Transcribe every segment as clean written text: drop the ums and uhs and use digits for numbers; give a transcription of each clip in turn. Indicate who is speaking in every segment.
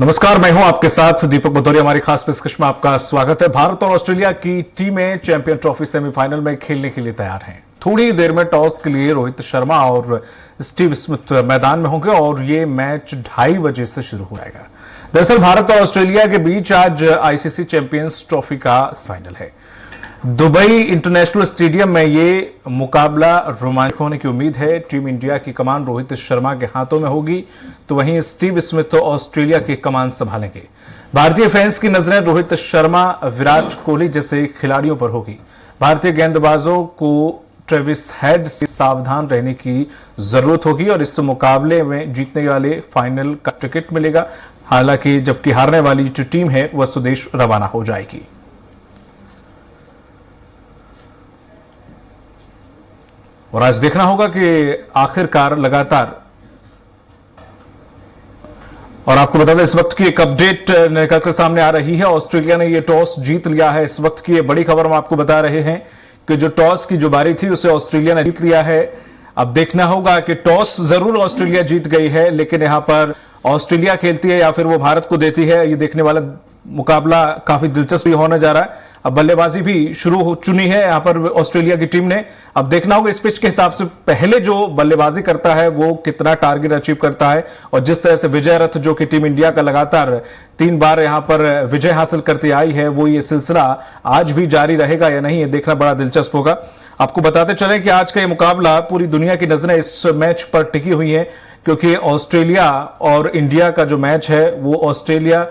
Speaker 1: नमस्कार, मैं हूं आपके साथ दीपक भदौरिया। हमारी खास पेशकश में आपका स्वागत है। भारत और ऑस्ट्रेलिया की टीमें चैंपियन ट्रॉफी सेमीफाइनल में खेलने के लिए तैयार हैं। थोड़ी देर में टॉस के लिए रोहित शर्मा और स्टीव स्मिथ मैदान में होंगे और ये मैच 2:30 बजे से शुरू हो जाएगा। दरअसल भारत और ऑस्ट्रेलिया के बीच आज आईसीसी चैंपियंस ट्रॉफी का फाइनल है। दुबई इंटरनेशनल स्टेडियम में ये मुकाबला रोमांचक होने की उम्मीद है। टीम इंडिया की कमान रोहित शर्मा के हाथों में होगी, तो वहीं स्टीव स्मिथ ऑस्ट्रेलिया की कमान संभालेंगे। भारतीय फैंस की नजरें रोहित शर्मा, विराट कोहली जैसे खिलाड़ियों पर होगी। भारतीय गेंदबाजों को ट्रेविस हेड से सावधान रहने की जरूरत होगी और इस मुकाबले में जीतने वाले फाइनल का टिकट मिलेगा। हालांकि जबकि हारने वाली जो टीम है वह स्वदेश रवाना हो जाएगी। और आज देखना होगा कि आखिरकार लगातार, और आपको बता दें इस वक्त की एक अपडेट निकलकर सामने आ रही है। ऑस्ट्रेलिया ने यह टॉस जीत लिया है। इस वक्त की बड़ी खबर हम आपको बता रहे हैं कि जो टॉस की जो बारी थी उसे ऑस्ट्रेलिया ने जीत लिया है। अब देखना होगा कि टॉस जरूर ऑस्ट्रेलिया जीत गई है, लेकिन यहां पर ऑस्ट्रेलिया खेलती है या फिर वो भारत को देती है, ये देखने वाला मुकाबला काफी दिलचस्प होने जा रहा है। अब बल्लेबाजी भी शुरू हो चुनी है यहां पर ऑस्ट्रेलिया की टीम ने। अब देखना होगा इस पिच के हिसाब से पहले जो बल्लेबाजी करता है वो कितना टारगेट अचीव करता है, और जिस तरह से विजय रथ जो कि टीम इंडिया का लगातार 3 बार यहां पर विजय हासिल करती आई है, वो ये सिलसिला आज भी जारी रहेगा या नहीं, ये देखना बड़ा दिलचस्प होगा। आपको बताते चले कि आज का ये मुकाबला पूरी दुनिया की नजरें इस मैच पर टिकी हुई है, क्योंकि ऑस्ट्रेलिया और इंडिया का जो मैच है वो ऑस्ट्रेलिया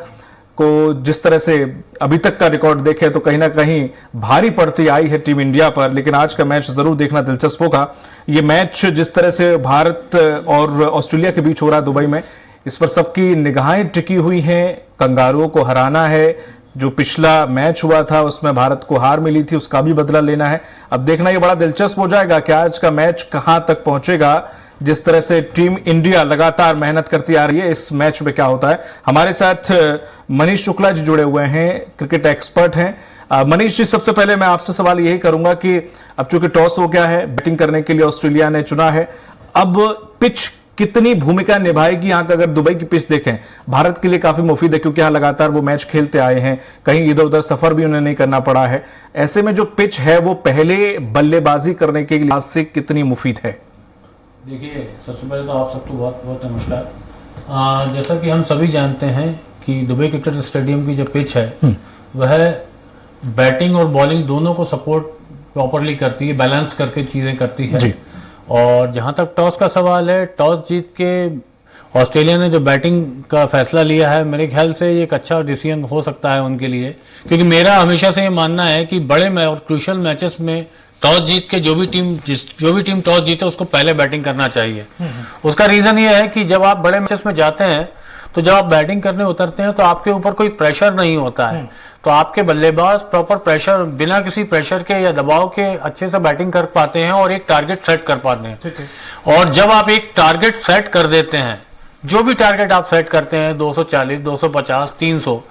Speaker 1: को जिस तरह से अभी तक का रिकॉर्ड देखें तो कहीं ना कहीं भारी पड़ती आई है टीम इंडिया पर। लेकिन आज का मैच जरूर देखना दिलचस्प होगा। ये मैच जिस तरह से भारत और ऑस्ट्रेलिया के बीच हो रहा है दुबई में, इस पर सबकी निगाहें टिकी हुई हैं। कंगारुओं को हराना है। जो पिछला मैच हुआ था उसमें भारत को हार मिली थी, उसका भी बदला लेना है। अब देखना ये बड़ा दिलचस्प हो जाएगा कि आज का मैच कहां तक पहुंचेगा। जिस तरह से टीम इंडिया लगातार मेहनत करती आ रही है, इस मैच में क्या होता है। हमारे साथ मनीष शुक्ला जी जुड़े हुए हैं, क्रिकेट एक्सपर्ट हैं। मनीष जी, सबसे पहले मैं आपसे सवाल यही करूंगा कि अब चूंकि टॉस हो गया है, बैटिंग करने के लिए ऑस्ट्रेलिया ने चुना है, अब पिच कितनी भूमिका निभाएगी यहाँ का? अगर दुबई की पिच देखें, भारत के लिए काफी मुफीद है क्योंकि यहाँ लगातार वो मैच खेलते आए हैं, कहीं इधर उधर सफर भी उन्हें नहीं करना पड़ा है। ऐसे में जो पिच है वो पहले बल्लेबाजी करने के लिहाज से कितनी मुफीद है?
Speaker 2: देखिए, सबसे पहले तो आप सबको बहुत बहुत नमस्कार। जैसा कि हम सभी जानते हैं कि दुबई क्रिकेट स्टेडियम की जो पिच है वह बैटिंग और बॉलिंग दोनों को सपोर्ट प्रॉपरली करती है, बैलेंस करके चीज़ें करती है जी। और जहां तक टॉस का सवाल है, टॉस जीत के ऑस्ट्रेलिया ने जो बैटिंग का फैसला लिया है, मेरे ख्याल से ये एक अच्छा डिसीजन हो सकता है उनके लिए, क्योंकि मेरा हमेशा से ये मानना है कि बड़े मैच और क्रूशियल मैचेस में टॉस जीत के जो भी टीम टॉस जीते उसको पहले बैटिंग करना चाहिए। उसका रीजन ये है कि जब आप बड़े मैचेस में जाते हैं तो जब आप बैटिंग करने उतरते हैं तो आपके ऊपर कोई प्रेशर नहीं होता है, तो आपके बल्लेबाज प्रॉपर प्रेशर, बिना किसी प्रेशर के या दबाव के अच्छे से बैटिंग कर पाते हैं और एक टारगेट सेट कर पाते हैं। और जब आप एक टारगेट सेट कर देते हैं, जो भी टारगेट आप सेट करते हैं 240, 250, 300,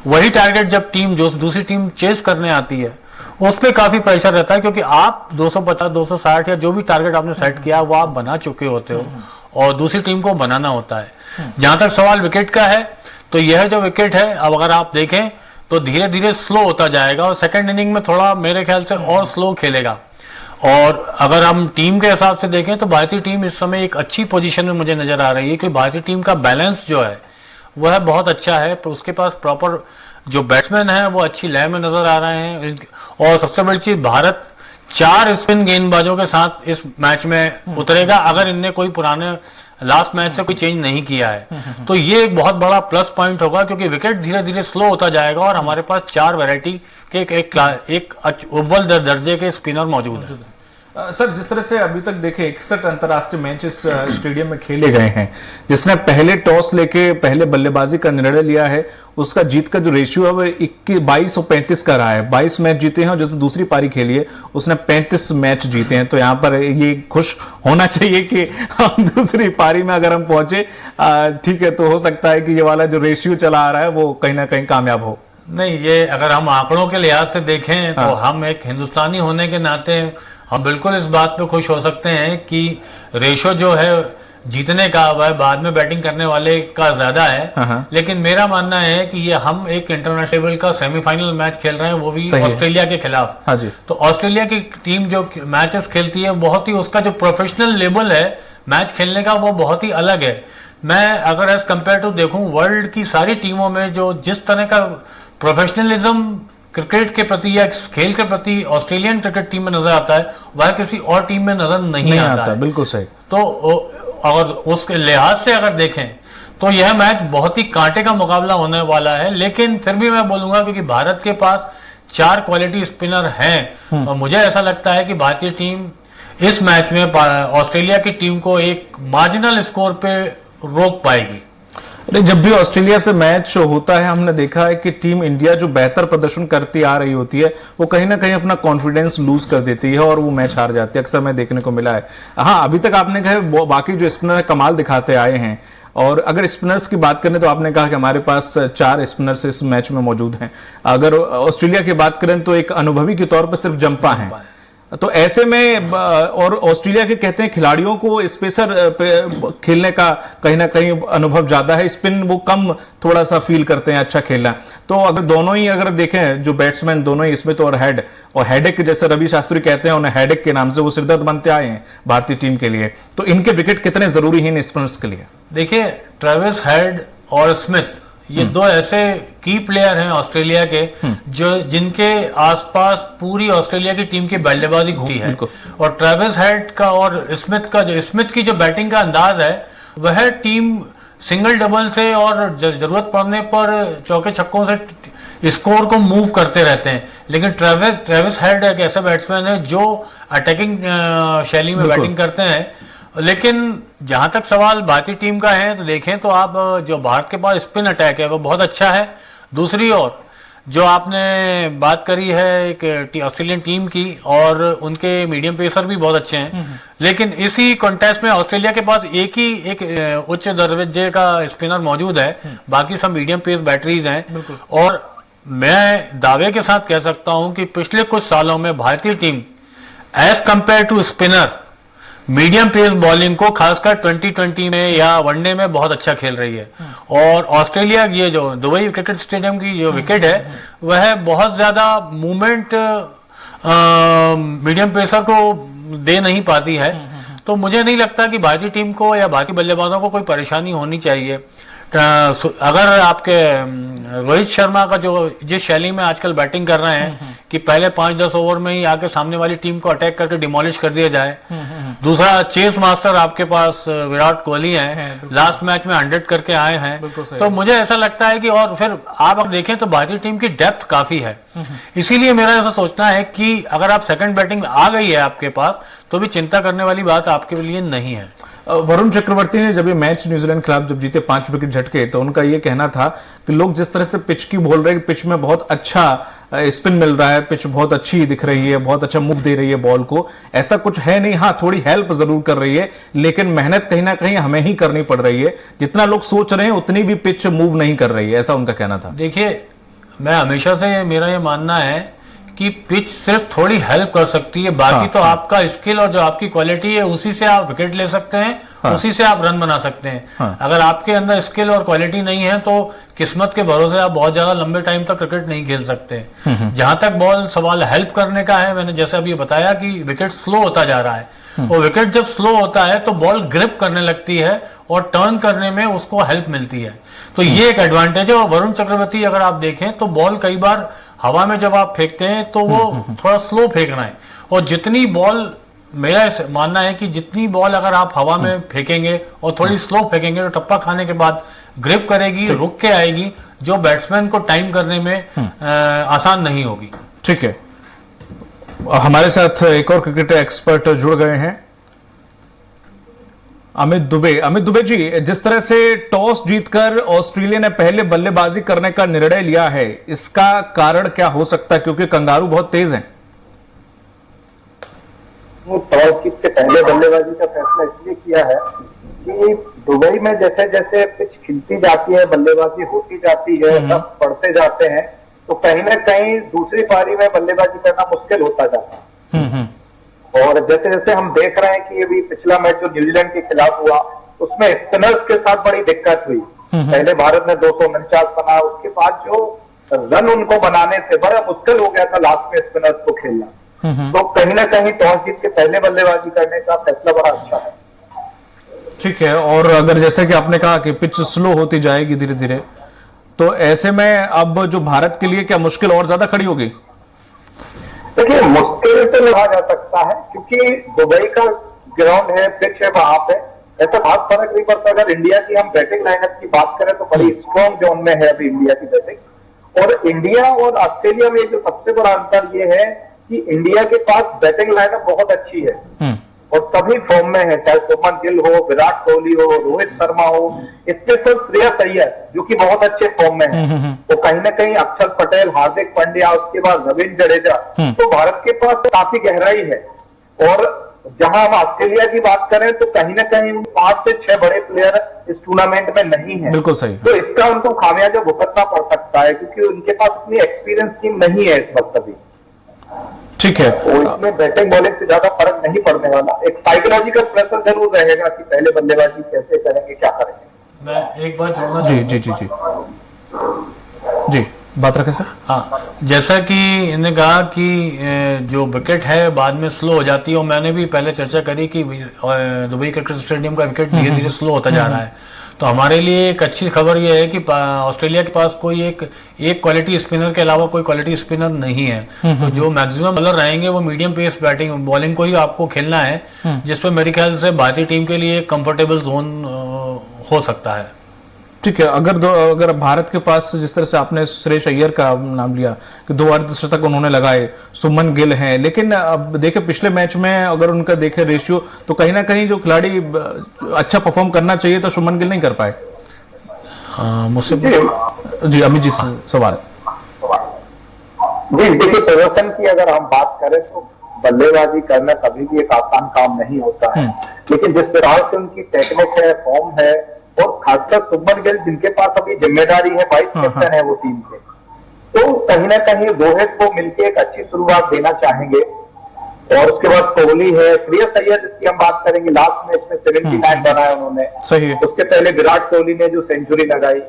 Speaker 2: वही टारगेट जब दूसरी टीम चेस करने आती है उस पर काफी प्रेशर रहता है, क्योंकि आप 250, 260 या जो भी टारगेट आपने सेट किया वो आप बना चुके होते हो और दूसरी टीम को बनाना होता है। जहां तक सवाल विकेट का है, तो यह जो विकेट है, अब अगर आप देखें तो धीरे धीरे स्लो होता जाएगा और सेकंड इनिंग में थोड़ा मेरे ख्याल से और स्लो खेलेगा। और अगर हम टीम के हिसाब से देखें तो भारतीय टीम इस समय एक अच्छी पोजीशन में मुझे नजर आ रही है, क्योंकि भारतीय टीम का बैलेंस जो है वह बहुत अच्छा है। उसके पास प्रॉपर जो बैट्समैन है वो अच्छी लय में नजर आ रहे हैं। और सबसे बड़ी चीज, भारत 4 स्पिन गेंदबाजों के साथ इस मैच में उतरेगा, अगर इनने कोई पुराने लास्ट मैच से कोई चेंज नहीं किया है। तो ये एक बहुत बड़ा प्लस पॉइंट होगा, क्योंकि विकेट धीरे धीरे स्लो होता जाएगा और हमारे पास 4 वैरायटी के एक अव्वल दर्जे के स्पिनर मौजूद है।
Speaker 1: सर, जिस तरह से अभी तक देखें 61 अंतर्राष्ट्रीय मैच इस स्टेडियम में खेले गए हैं, जिसने पहले टॉस लेके पहले बल्लेबाजी का निर्णय लिया है, उसका जीत का जो रेशियो है वो 22 और 35 का रहा है। 22 मैच जीते हैं और जो तो दूसरी पारी खेली है उसने 35 मैच जीते हैं। तो यहाँ पर ये खुश होना चाहिए कि हम दूसरी पारी में अगर हम पहुंचे, ठीक है, तो हो सकता है कि ये वाला जो रेशियो चला आ रहा है वो कहीं ना कहीं कामयाब हो।
Speaker 2: नहीं, ये अगर हम आंकड़ों के लिहाज से देखें तो हम एक हिंदुस्तानी होने के नाते हम बिल्कुल इस बात पे खुश हो सकते हैं कि रेशो जो है जीतने का वह बाद में बैटिंग करने वाले का ज्यादा है। लेकिन मेरा मानना है कि ये हम एक इंटरनेशनल का सेमीफाइनल मैच खेल रहे हैं, वो भी ऑस्ट्रेलिया के खिलाफ।
Speaker 1: हाँ जी।
Speaker 2: तो ऑस्ट्रेलिया की टीम जो मैचेस खेलती है बहुत ही, उसका जो प्रोफेशनल लेवल है मैच खेलने का वो बहुत ही अलग है। मैं अगर एज कंपेयर टू देखूं वर्ल्ड की सारी टीमों में जो जिस तरह का प्रोफेशनलिज्म क्रिकेट के प्रति या खेल के प्रति ऑस्ट्रेलियन क्रिकेट टीम में नजर आता है, वह किसी और टीम में नजर नहीं आता है।
Speaker 1: बिल्कुल सही।
Speaker 2: तो अगर उसके लिहाज से अगर देखें तो यह मैच बहुत ही कांटे का मुकाबला होने वाला है। लेकिन फिर भी मैं बोलूंगा क्योंकि भारत के पास 4 क्वालिटी स्पिनर हैं और मुझे ऐसा लगता है कि भारतीय टीम इस मैच में ऑस्ट्रेलिया की टीम को एक मार्जिनल स्कोर पे रोक पाएगी।
Speaker 1: जब भी ऑस्ट्रेलिया से मैच होता है हमने देखा है कि टीम इंडिया जो बेहतर प्रदर्शन करती आ रही होती है वो कहीं ना कहीं अपना कॉन्फिडेंस लूज कर देती है और वो मैच हार जाती है, अक्सर मैं देखने को मिला है। हाँ, अभी तक आपने कहा बाकी जो स्पिनर कमाल दिखाते आए हैं, और अगर स्पिनर्स की बात करें तो आपने कहा कि हमारे पास 4 स्पिनर्स इस मैच में मौजूद हैं। अगर ऑस्ट्रेलिया की बात करें तो एक अनुभवी के तौर पर सिर्फ जंपा है। तो ऐसे में और ऑस्ट्रेलिया के कहते हैं खिलाड़ियों को स्पेसर खेलने का कहीं ना कहीं अनुभव ज्यादा है, स्पिन वो कम थोड़ा सा फील करते हैं अच्छा खेलना। तो अगर दोनों ही अगर देखें जो बैट्समैन दोनों ही स्मिथ और हेडेक जैसे रवि शास्त्री कहते हैं उन्हें हेडेक के नाम से वो सिरदर्द बनते आए हैं भारतीय टीम के लिए। तो इनके विकेट कितने जरूरी हैं इन स्पिनर्स के लिए?
Speaker 2: देखिए, ट्रेविस हेड और स्मिथ ये 2 ऐसे की प्लेयर हैं ऑस्ट्रेलिया के जो जिनके आसपास पूरी ऑस्ट्रेलिया की टीम की बल्लेबाजी घूमी है। और ट्रेविस हेड का और स्मिथ की जो बैटिंग का अंदाज है वह टीम सिंगल डबल से और जरूरत पड़ने पर चौके छक्कों से स्कोर को मूव करते रहते हैं। लेकिन ट्रेविस हेड एक ऐसा बैट्समैन है जो अटैकिंग शैली में बैटिंग करते हैं। लेकिन जहां तक सवाल भारतीय टीम का है तो देखें तो आप जो भारत के पास स्पिन अटैक है वो बहुत अच्छा है। दूसरी ओर जो आपने बात करी है एक ऑस्ट्रेलियन टीम की, और उनके मीडियम पेसर भी बहुत अच्छे हैं। लेकिन इसी कॉन्टेस्ट में ऑस्ट्रेलिया के पास एक उच्च दर्जे का स्पिनर मौजूद है, बाकी सब मीडियम पेस बैटरीज हैं। और मैं दावे के साथ कह सकता हूं कि पिछले कुछ सालों में भारतीय team as compare to spinner medium pace bowling को खासकर 2020 में या वनडे में बहुत अच्छा खेल रही है। और ऑस्ट्रेलिया ये जो दुबई क्रिकेट स्टेडियम की जो विकेट है वह बहुत ज्यादा मूवमेंट मीडियम पेसर को दे नहीं पाती है। तो मुझे नहीं लगता कि भारतीय टीम को या भारतीय बल्लेबाजों को कोई परेशानी होनी चाहिए। अगर आपके रोहित शर्मा का जो जिस शैली में आजकल बैटिंग कर रहे हैं कि पहले 5-10 ओवर में ही आके सामने वाली टीम को अटैक करके डिमोलिश कर दिया जाए। दूसरा चेस मास्टर आपके पास विराट कोहली हैं, लास्ट मैच में 100 करके आए हैं। तो मुझे ऐसा लगता है कि और फिर आप अगर देखें तो भारतीय टीम की डेप्थ काफी है। इसीलिए मेरा ऐसा सोचना है कि अगर आप सेकंड बैटिंग आ गई है आपके पास तो भी चिंता करने वाली बात आपके लिए नहीं है।
Speaker 1: वरुण चक्रवर्ती ने जब ये मैच न्यूजीलैंड खिलाफ जब जीते 5 विकेट झटके तो उनका ये कहना था कि लोग जिस तरह से पिच की बोल रहे हैं, पिच में बहुत अच्छा स्पिन मिल रहा है, पिच बहुत अच्छी दिख रही है, बहुत अच्छा मूव दे रही है बॉल को, ऐसा कुछ है नहीं। हाँ, थोड़ी हेल्प जरूर कर रही है लेकिन मेहनत कहीं ना कहीं हमें ही करनी पड़ रही है। जितना लोग सोच रहे हैं उतनी भी पिच मूव नहीं कर रही है, ऐसा उनका कहना था।
Speaker 2: देखिए, मैं हमेशा से मेरा ये मानना है कि पिच सिर्फ थोड़ी हेल्प कर सकती है, बाकी तो आपका स्किल और जो आपकी क्वालिटी है उसी से आप विकेट ले सकते हैं, उसी से आप रन बना सकते हैं। अगर आपके अंदर स्किल और क्वालिटी नहीं है तो किस्मत के भरोसे आप बहुत ज्यादा लंबे टाइम तक क्रिकेट नहीं खेल सकते। जहां तक सवाल हेल्प करने का है, मैंने जैसे अभी बताया कि विकेट स्लो होता जा रहा है और विकेट जब स्लो होता है तो बॉल ग्रिप करने लगती है और टर्न करने में उसको हेल्प मिलती है। तो ये एक एडवांटेज है। और वरुण चक्रवर्ती अगर आप देखें तो बॉल कई बार हवा में जब आप फेंकते हैं तो वो थोड़ा स्लो फेंकना है, और जितनी बॉल मेरा मानना है कि जितनी बॉल अगर आप हवा में फेंकेंगे और थोड़ी स्लो फेंकेंगे तो टप्पा खाने के बाद ग्रिप करेगी, रुक के आएगी, जो बैट्समैन को टाइम करने में आसान नहीं होगी।
Speaker 1: ठीक है, हमारे साथ एक और क्रिकेट एक्सपर्ट जुड़ गए हैं, अमित दुबे। अमित दुबे जी, जिस तरह से टॉस जीतकर ऑस्ट्रेलिया ने पहले बल्लेबाजी करने का निर्णय लिया है, इसका कारण क्या हो सकता है? क्योंकि कंगारू बहुत तेज हैं।
Speaker 3: टॉस जीत के पहले बल्लेबाजी का फैसला इसलिए किया है कि दुबई में जैसे जैसे पिच खिलती जाती है, बल्लेबाजी होती जाती है, सब पढ़ते जाते हैं, तो कहीं ना कहीं दूसरी पारी में बल्लेबाजी करना मुश्किल होता जाता है। और जैसे जैसे हम देख रहे हैं कि अभी पिछला मैच जो न्यूजीलैंड के खिलाफ हुआ उसमें स्पिनर्स के साथ बड़ी दिक्कत हुई। पहले भारत ने 249 बना, उसके बाद जो रन उनको बनाने से बड़ा मुश्किल हो गया था लास्ट में स्पिनर्स को खेलना। तो कहीं ना कहीं टॉस जीत के पहले बल्लेबाजी करने का फैसला बड़ा अच्छा है।
Speaker 1: ठीक है, और अगर जैसे कि आपने कहा कि पिच स्लो होती जाएगी धीरे धीरे, तो ऐसे में अब जो भारत के लिए क्या मुश्किल और ज्यादा खड़ी होगी?
Speaker 3: देखिए, मुश्किल तो नहीं कहा जा सकता है, क्योंकि दुबई का ग्राउंड है, पिच है, वहां पे ऐसा खास फर्क नहीं पड़ता। अगर इंडिया की हम बैटिंग लाइनअप की बात करें तो बड़ी स्ट्रॉन्ग जोन में है अभी इंडिया की बैटिंग। और इंडिया और ऑस्ट्रेलिया में जो सबसे बड़ा अंतर ये है कि इंडिया के पास बैटिंग लाइनअप बहुत अच्छी है और सभी फॉर्म में है, चाहे शुभमन गिल हो, विराट कोहली हो, रोहित शर्मा हो, स्पेशल श्रेयस अय्यर जो कि बहुत अच्छे फॉर्म में है, तो कहीं ना कहीं अक्षर पटेल, हार्दिक पांड्या, उसके बाद रविंद्र जडेजा, तो भारत के पास काफी गहराई है। और जहां हम ऑस्ट्रेलिया की बात करें तो कहीं ना कहीं 5 से 6 बड़े प्लेयर इस टूर्नामेंट में नहीं है।
Speaker 1: बिल्कुल सही।
Speaker 3: तो इसका उनको खामियाजा भुगतना पड़ सकता है, क्योंकि उनके पास इतनी एक्सपीरियंस टीम नहीं है इस वक्त अभी।
Speaker 1: ठीक है,
Speaker 3: तो इसमें बैटिंग बॉलिंग से ज्यादा फर्क नहीं पड़ने वाला। एक साइकोलॉजिकल प्रेशर जरूर रहेगा कि पहले बल्लेबाजी कैसे करेंगे, क्या करेंगे।
Speaker 2: मैं एक बात जोड़ना
Speaker 1: जी जी जी जी जी, बात रखें सर।
Speaker 2: हाँ, जैसा कि इन्होंने कहा कि जो विकेट है बाद में स्लो हो जाती है, और मैंने भी पहले चर्चा करी कि दुबई क्रिकेट स्टेडियम का विकेट धीरे धीरे स्लो होता जा रहा है। तो हमारे लिए एक अच्छी खबर यह है कि ऑस्ट्रेलिया के पास कोई एक क्वालिटी स्पिनर के अलावा कोई क्वालिटी स्पिनर नहीं है। तो जो मैक्सिमम बॉलर रहेंगे वो मीडियम पेस बैटिंग बॉलिंग को ही आपको खेलना है, जिसमें मेरे ख्याल से भारतीय टीम के लिए एक कंफर्टेबल जोन हो सकता है।
Speaker 1: ठीक है, अगर भारत के पास जिस तरह से आपने श्रेयस अय्यर का नाम लिया कि 2 अर्धशतक उन्होंने लगाए, सुमन गिल हैं, लेकिन अब देखे पिछले मैच में अगर उनका देखे रेशियो तो कहीं ना कहीं जो खिलाड़ी अच्छा परफॉर्म करना चाहिए तो सुमन गिल नहीं कर पाए। मुझसे जी अमित जी सवाल।
Speaker 3: जी देखिए, प्रदर्शन की अगर हम बात करें तो बल्लेबाजी करना कभी भी एक आसान काम नहीं होता है, लेकिन जिस तरह से उनकी टेक्निक है, फॉर्म है, और खासकर शुभमन गिल जिनके पास अभी जिम्मेदारी है, वाइस कैप्टन है वो टीम के, तो कहीं ना कहीं रोहित को मिलकर एक अच्छी शुरुआत देना चाहेंगे। और उसके बाद कोहली है, श्रेयस अय्यर जिसकी हम बात करेंगे, लास्ट मैच में 79 बनाया उन्होंने,
Speaker 1: सही है।
Speaker 3: उसके पहले विराट कोहली ने जो सेंचुरी लगाई,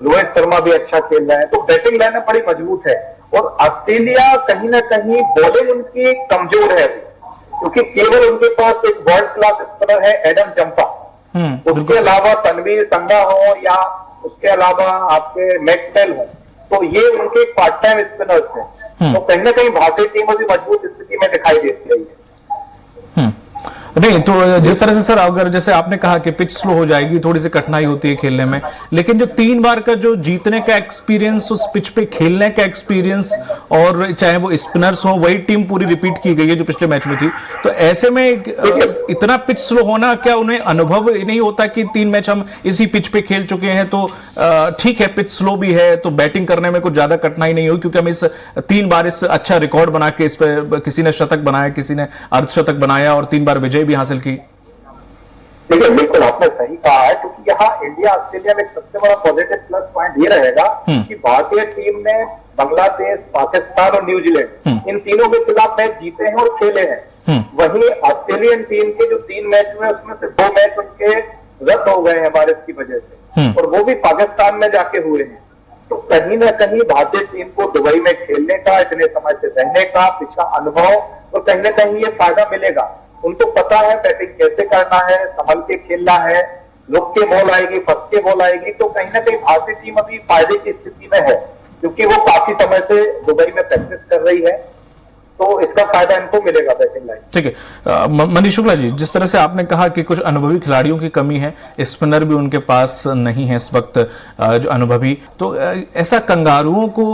Speaker 3: रोहित शर्मा भी अच्छा खेल रहा है, तो बैटिंग लाइनअप बड़ी मजबूत है। और ऑस्ट्रेलिया कहीं ना कहीं बॉलिंग उनकी कमजोर है, क्योंकि केवल उनके पास एक वर्ल्ड क्लास स्पिनर है एडम जंपा, उसके अलावा तनवीर संगा हो या उसके अलावा आपके मैक्सवेल हो, तो ये उनके पार्ट टाइम स्पिनर्स हैं। तो कहीं ना कहीं भारतीय टीम अभी मजबूत स्थिति में दिखाई देती है।
Speaker 1: नहीं तो जिस तरह से सर, अगर जैसे आपने कहा कि पिच स्लो हो जाएगी, थोड़ी सी कठिनाई होती है खेलने में, लेकिन जो 3 बार का जो जीतने का एक्सपीरियंस, उस पिच पे खेलने का एक्सपीरियंस, और चाहे वो स्पिनर्स हो, वही टीम पूरी रिपीट की गई है जो पिछले मैच में थी। तो ऐसे में इतना पिच स्लो होना, क्या उन्हें अनुभव नहीं होता कि 3 मैच हम इसी पिच पे खेल चुके हैं, तो ठीक है पिच स्लो भी है तो बैटिंग करने में कुछ ज्यादा कठिनाई नहीं होगी, क्योंकि हम इस 3 बार इस अच्छा रिकॉर्ड बना के, इस पे किसी ने शतक बनाया, किसी ने अर्धशतक बनाया और 3 बार विजय भी हासिल की।
Speaker 3: देखिए, बिल्कुल आपने सही कहा है, क्योंकि यहाँ इंडिया ऑस्ट्रेलिया में सबसे बड़ा पॉजिटिव प्लस पॉइंट ये रहेगा कि भारतीय टीम ने बांग्लादेश, पाकिस्तान और न्यूजीलैंड इन तीनों के खिलाफ मैच जीते हैं और खेले हैं। वहीं ऑस्ट्रेलियन टीम के जो 3 मैच हुए उसमें से 2 मैच उनके रद्द हो गए हैं बारिश की वजह से, और वो भी पाकिस्तान में जाके हुए हैं। तो कहीं ना कहीं भारतीय टीम को दुबई में खेलने का, इतने समय से रहने का, पिछला अनुभव, और कहीं ना कहीं ये फायदा मिलेगा। उनको पता है बैटिंग कैसे करना है, संभल के खेलना है, रुक के बॉल आएगी, फंस के बॉल आएगी, तो कहीं ना कहीं भारतीय टीम अभी फायदे की स्थिति में है, क्योंकि वो काफी समय से दुबई में प्रैक्टिस कर रही है, तो इसका फायदा इनको मिलेगा बैटिंग लाइन।
Speaker 1: ठीक है, मनीष शुक्ला जी, जिस तरह से आपने कहा कि कुछ अनुभवी खिलाड़ियों की कमी है, स्पिनर भी उनके पास नहीं है इस वक्त जो अनुभवी, तो ऐसा कंगारुओं को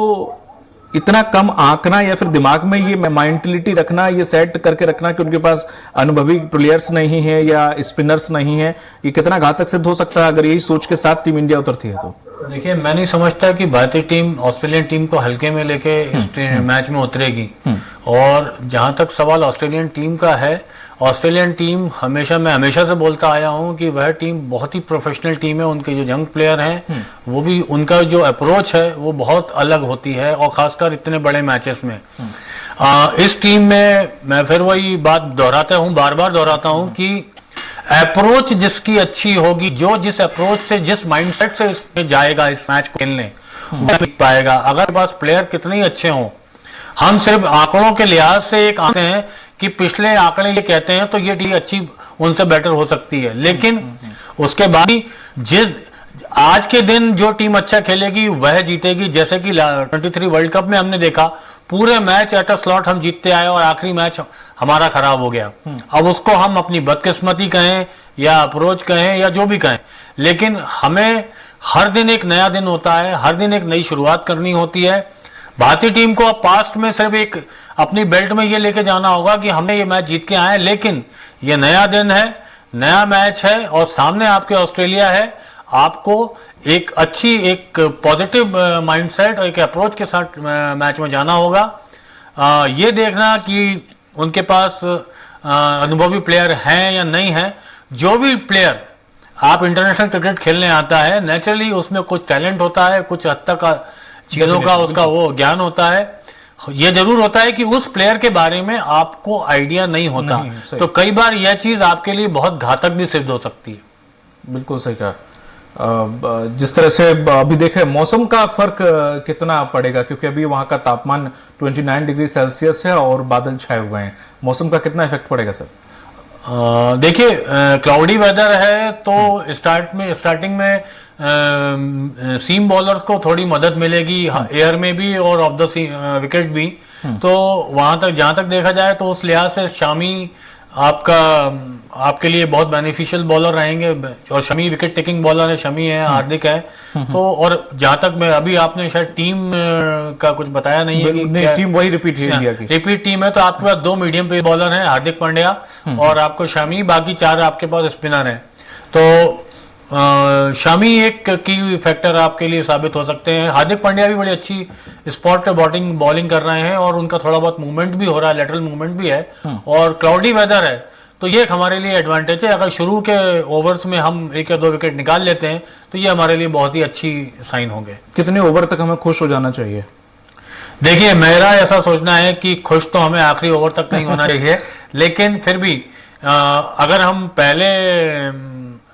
Speaker 1: इतना कम आंकना या फिर दिमाग में ये मेंटालिटी रखना, ये सेट करके रखना कि उनके पास अनुभवी प्लेयर्स नहीं है या स्पिनर्स नहीं है, ये कितना घातक सिद्ध हो सकता है अगर यही सोच के साथ टीम इंडिया उतरती है तो?
Speaker 2: देखिए, मैं नहीं समझता कि भारतीय टीम ऑस्ट्रेलियन टीम को हल्के में लेके इस मैच में उतरेगी। और जहां तक सवाल ऑस्ट्रेलियन टीम का है, ऑस्ट्रेलियन टीम मैं हमेशा से बोलता आया हूं कि वह टीम बहुत ही प्रोफेशनल टीम है। उनके जो यंग प्लेयर हैं वो भी, उनका जो अप्रोच है वो बहुत अलग होती है, और खासकर इतने बड़े मैचेस में। इस टीम में मैं फिर वही बात दोहराता हूं, बार बार दोहराता हूं कि अप्रोच जिसकी अच्छी होगी, जो जिस अप्रोच से, जिस माइंडसेट से इसमें जाएगा इस मैच को खेलने, वो जीत पाएगा। अगर बस प्लेयर कितने ही अच्छे हों, हम सिर्फ आंकड़ों के लिहाज से एक आते हैं कि पिछले आंकड़े ये कहते हैं तो ये टीम अच्छी उनसे बेटर हो सकती है, लेकिन उसके बाद जिस आज के दिन जो टीम अच्छा खेलेगी वह जीतेगी। जैसे कि 23 वर्ल्ड कप में हमने देखा, पूरे मैच एट अ स्लॉट हम जीतते आए और आखिरी मैच हमारा खराब हो गया। अब उसको हम अपनी बदकिस्मती कहें या अप्रोच कहें या जो भी कहें, लेकिन हमें हर दिन एक नया दिन होता है, हर दिन एक नई शुरुआत करनी होती है। भारतीय टीम को अब पास्ट में सिर्फ एक अपनी बेल्ट में ये लेके जाना होगा कि हमने ये मैच जीत के आए, लेकिन ये नया दिन है, नया मैच है और सामने आपके ऑस्ट्रेलिया है। आपको एक अच्छी, एक पॉजिटिव माइंडसेट और एक अप्रोच के साथ मैच में जाना होगा। ये देखना कि उनके पास अनुभवी प्लेयर हैं या नहीं है। जो भी प्लेयर आप इंटरनेशनल क्रिकेट खेलने आता है, नेचुरली उसमें कुछ टैलेंट होता है, कुछ हद तक चीजों का उसका वो ज्ञान होता है। ये जरूर होता है कि उस प्लेयर के बारे में आपको आइडिया नहीं होता, तो कई बार यह चीज आपके लिए बहुत घातक भी सिद्ध हो सकती है।
Speaker 1: बिल्कुल सही कहा। जिस तरह से अभी देखें, मौसम का फर्क कितना पड़ेगा, क्योंकि अभी वहां का तापमान 29 डिग्री सेल्सियस है और बादल छाए हुए हैं। मौसम का कितना इफेक्ट पड़ेगा सर?
Speaker 2: देखिए, क्लाउडी वेदर है तो स्टार्टिंग में सीम बॉलर्स को थोड़ी मदद मिलेगी, एयर में भी और ऑफ द विकेट भी। तो वहां तक जहां तक देखा जाए तो उस लिहाज से शामी आपके लिए बहुत बेनिफिशियल बॉलर रहेंगे, और शमी विकेट टेकिंग बॉलर है, शमी है, हार्दिक है। तो और जहां तक मैं अभी, आपने शायद टीम का कुछ बताया नहीं है कि
Speaker 1: नहीं, टीम वही रिपीट है, इंडिया की
Speaker 2: रिपीट टीम है। तो आपके पास 2 मीडियम पेस बॉलर हैं, हार्दिक पांड्या और आपको शमी, बाकी 4 आपके पास स्पिनर हैं। तो शमी एक की फैक्टर आपके लिए साबित हो सकते हैं। हार्दिक पांड्या भी बड़ी अच्छी स्पॉट पे बॉलिंग कर रहे हैं और उनका थोड़ा बहुत मूवमेंट भी हो रहा है, लेटरल मूवमेंट भी है, और क्लाउडी वेदर है तो ये हमारे लिए एडवांटेज है। अगर शुरू के ओवर्स में हम 1 या 2 विकेट निकाल लेते हैं तो ये हमारे लिए बहुत ही अच्छी साइन होंगे।
Speaker 1: कितने ओवर तक हमें खुश हो जाना चाहिए?
Speaker 2: देखिए, मेरा ऐसा सोचना है कि खुश तो हमें आखिरी ओवर तक नहीं होना चाहिए, लेकिन फिर भी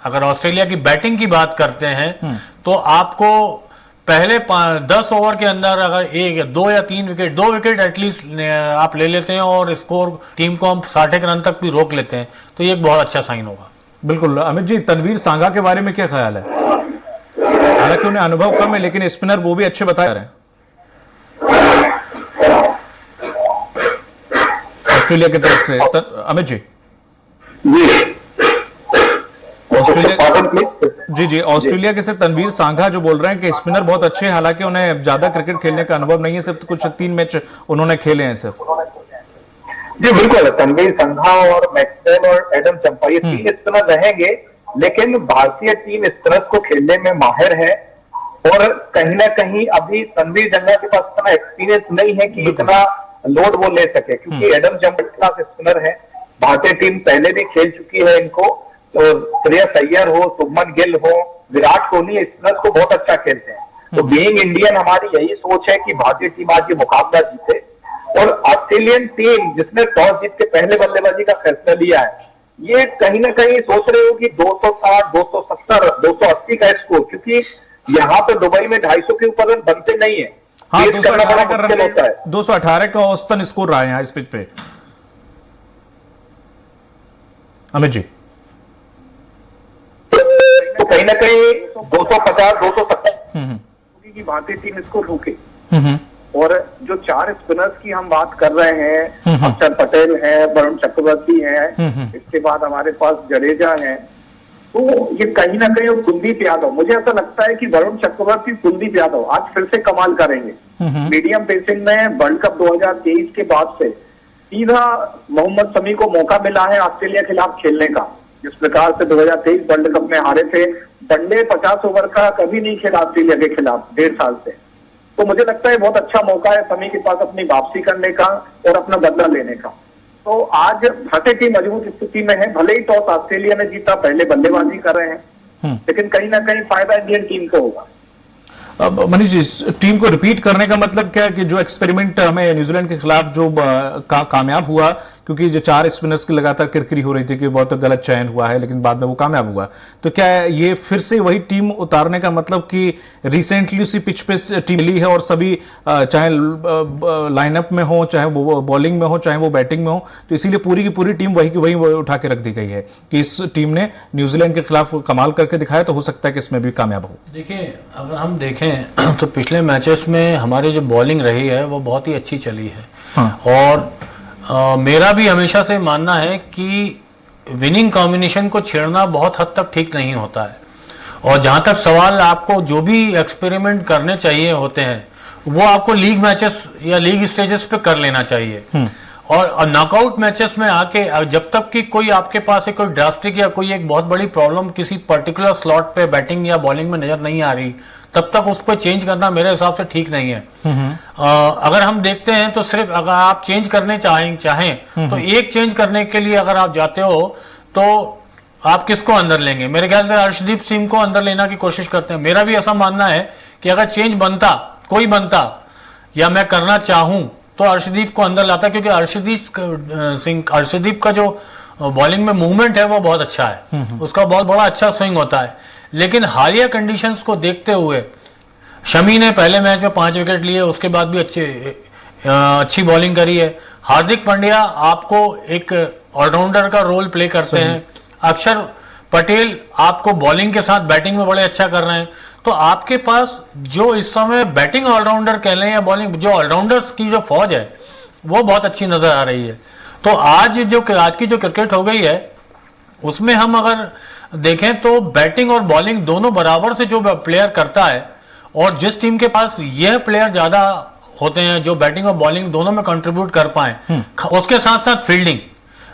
Speaker 2: अगर ऑस्ट्रेलिया की बैटिंग की बात करते हैं तो आपको पहले 10 ओवर के अंदर अगर 1 या 2 या 3 विकेट, 2 विकेट एटलीस्ट आप ले लेते हैं और स्कोर टीम को हम 60 रन तक भी रोक लेते हैं तो ये एक बहुत अच्छा साइन होगा।
Speaker 1: बिल्कुल। अमित जी, तनवीर सांघा के बारे में क्या ख्याल है? हालांकि उन्हें अनुभव कम है, लेकिन स्पिनर वो भी अच्छे बता रहे हैं ऑस्ट्रेलिया की तरफ से। अमित जी, ऑस्ट्रेलिया के से तनवीर सांघा जो बोल रहे हैं कि स्पिनर बहुत अच्छे हैं, हालांकि उन्हें ज्यादा क्रिकेट खेलने का अनुभव नहीं है, सिर्फ कुछ 3 मैच उन्होंने खेले हैं सिर्फ।
Speaker 3: जी बिल्कुल, तनवीर संघा और मैक्सवेल और एडम चंपा ये 3 स्पिनर रहेंगे, लेकिन भारतीय टीम स्पिनर्स को खेलने में माहिर है और कहीं ना कहीं अभी तनवीर जंगा के पास इतना एक्सपीरियंस नहीं है कि इतना लोड वो ले सके, क्योंकि एडम चंपा क्लास स्पिनर है। भारतीय टीम पहले भी खेल चुकी है इनको, तो श्रेयस अय्यर हो, शुभमन गिल हो, विराट कोहली स्पिनर्स को बहुत अच्छा खेलते हैं। तो बीइंग इंडियन हमारी यही सोच है कि भारतीय टीम आज ये मुकाबला जीते, और ऑस्ट्रेलियन टीम जिसने टॉस जीत के पहले बल्लेबाजी का फैसला लिया है, ये कहीं ना कहीं सोच रहे हो कि 260, 270, 280 का स्कोर, क्योंकि यहाँ पे दुबई में 250 के ऊपर रन बनते नहीं है।
Speaker 1: हाँ, 218 का औसतन स्कोर रहा है यहाँ इस पिच पे। अमित जी,
Speaker 3: तो कहीं ना कहीं 250, 270 की भारतीय टीम इसको रोके। और जो 4 स्पिनर्स की हम बात कर रहे हैं, अक्षर पटेल है, वरुण चक्रवर्ती है, इसके बाद हमारे पास जडेजा है, तो ये कहीं ना कहीं, कुलदीप यादव, मुझे ऐसा लगता है कि वरुण चक्रवर्ती, कुलदीप यादव आज फिर से कमाल करेंगे। मीडियम पेसिंग में वर्ल्ड कप 2023 के बाद से सीधा मोहम्मद शमी को मौका मिला है ऑस्ट्रेलिया के खिलाफ खेलने का। जिस प्रकार से 2023 वर्ल्ड कप में हारे थे, वनडे 50 ओवर का कभी नहीं खेला ऑस्ट्रेलिया के खिलाफ 1.5 साल से। तो मुझे लगता है बहुत अच्छा मौका है शमी के पास अपनी वापसी करने का और अपना बदला लेने का। तो आज भारतीय टीम मजबूत स्थिति में है, भले ही टॉस ऑस्ट्रेलिया ने जीता, पहले बल्लेबाजी कर रहे हैं, लेकिन कहीं ना कहीं फायदा इंडियन टीम को होगा।
Speaker 1: अब मनीष जी, टीम को रिपीट करने का मतलब क्या है कि जो एक्सपेरिमेंट हमें न्यूजीलैंड के खिलाफ जो कामयाब हुआ क्योंकि जो 4 स्पिनर्स की लगातार किरकिरी हो रही थी कि बहुत गलत चयन हुआ है, लेकिन बाद में वो कामयाब हुआ। तो क्या ये फिर से वही टीम उतारने का मतलब कि रिसेंटली उसी पिच पे टीम मिली है और सभी चाहे लाइनअप में हो, चाहे वो बॉलिंग में हो, चाहे वो बैटिंग में हो, तो इसीलिए पूरी की पूरी टीम वही की वही उठा के रख दी गई है कि इस टीम ने न्यूजीलैंड के खिलाफ कमाल करके दिखाया, तो हो सकता है कि इसमें भी कामयाब हो।
Speaker 2: देखिए, अगर हम देखें तो पिछले मैचेस में हमारी जो बॉलिंग रही है वो बहुत ही अच्छी चली है।
Speaker 1: हाँ।
Speaker 2: और मेरा भी हमेशा से मानना है कि विनिंग कॉम्बिनेशन को छेड़ना बहुत हद तक ठीक नहीं होता है, और जहां तक सवाल आपको जो भी एक्सपेरिमेंट करने चाहिए होते हैं वो आपको लीग मैचेस या लीग स्टेजेस पे कर लेना चाहिए। और नॉकआउट मैचेस में आके जब तक कि कोई आपके पास कोई ड्रास्टिक या कोई एक बहुत बड़ी प्रॉब्लम किसी पर्टिकुलर स्लॉट पे बैटिंग या बॉलिंग में नजर नहीं आ रही, तब तक उस पर चेंज करना मेरे हिसाब से ठीक नहीं है। अगर हम देखते हैं तो सिर्फ अगर आप चेंज करने चाहें तो एक चेंज करने के लिए अगर आप जाते हो तो आप किसको अंदर लेंगे? मेरे ख्याल से अर्शदीप सिंह को अंदर लेना की कोशिश करते हैं। मेरा भी ऐसा मानना है कि अगर चेंज बनता, कोई बनता या मैं करना चाहूं तो अर्शदीप को अंदर लाता, क्योंकि अर्शदीप का जो बॉलिंग में मूवमेंट है वो बहुत अच्छा है, उसका बहुत बड़ा अच्छा स्विंग होता है। लेकिन हालिया कंडीशंस को देखते हुए शमी ने पहले मैच में 5 विकेट लिए, उसके बाद भी अच्छी बॉलिंग करी है। हार्दिक पांड्या आपको एक ऑलराउंडर का रोल प्ले करते हैं। अक्षर पटेल आपको बॉलिंग के साथ बैटिंग में बड़े अच्छा कर रहे हैं। तो आपके पास जो इस समय बैटिंग ऑलराउंडर कह लें या बॉलिंग, जो ऑलराउंडर्स की जो फौज है वो बहुत अच्छी नजर आ रही है। तो आज की जो क्रिकेट हो गई है उसमें हम अगर देखें तो बैटिंग और बॉलिंग दोनों बराबर से जो प्लेयर करता है, और जिस टीम के पास यह प्लेयर ज्यादा होते हैं जो बैटिंग और बॉलिंग दोनों में कंट्रीब्यूट कर पाए, उसके साथ साथ फील्डिंग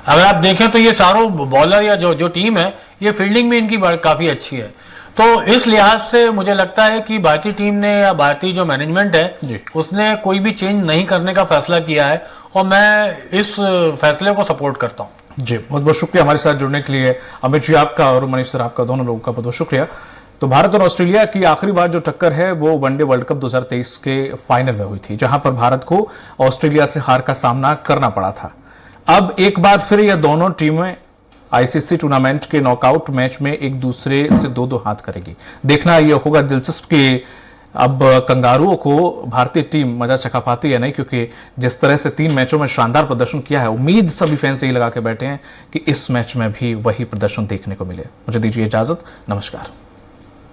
Speaker 2: अगर आप देखें तो ये सारों बॉलर या जो टीम है ये फील्डिंग में इनकी काफी अच्छी है। तो इस लिहाज से मुझे लगता है कि भारतीय टीम ने या भारतीय जो मैनेजमेंट है उसने कोई भी चेंज नहीं करने का फैसला किया है, और मैं इस फैसले को सपोर्ट करता हूं।
Speaker 1: जी, बहुत बहुत शुक्रिया हमारे साथ जुड़ने के लिए अमित जी आपका और मनीष सर आपका, दोनों लोगों का बहुत बहुत शुक्रिया। तो भारत और ऑस्ट्रेलिया की आखिरी बार जो टक्कर है वो वनडे वर्ल्ड कप 2023 के फाइनल में हुई थी, जहां पर भारत को ऑस्ट्रेलिया से हार का सामना करना पड़ा था। अब एक बार फिर यह दोनों टीमें आईसीसी टूर्नामेंट के नॉकआउट मैच में एक दूसरे से दो हाथ करेगी। देखना यह होगा दिलचस्प कि अब कंगारुओं को भारतीय टीम मजा चखा पाती है नहीं, क्योंकि जिस तरह से 3 मैचों में शानदार प्रदर्शन किया है, उम्मीद सभी फैंस यही लगा के बैठे हैं कि इस मैच में भी वही प्रदर्शन देखने को मिले। मुझे दीजिए इजाजत, नमस्कार।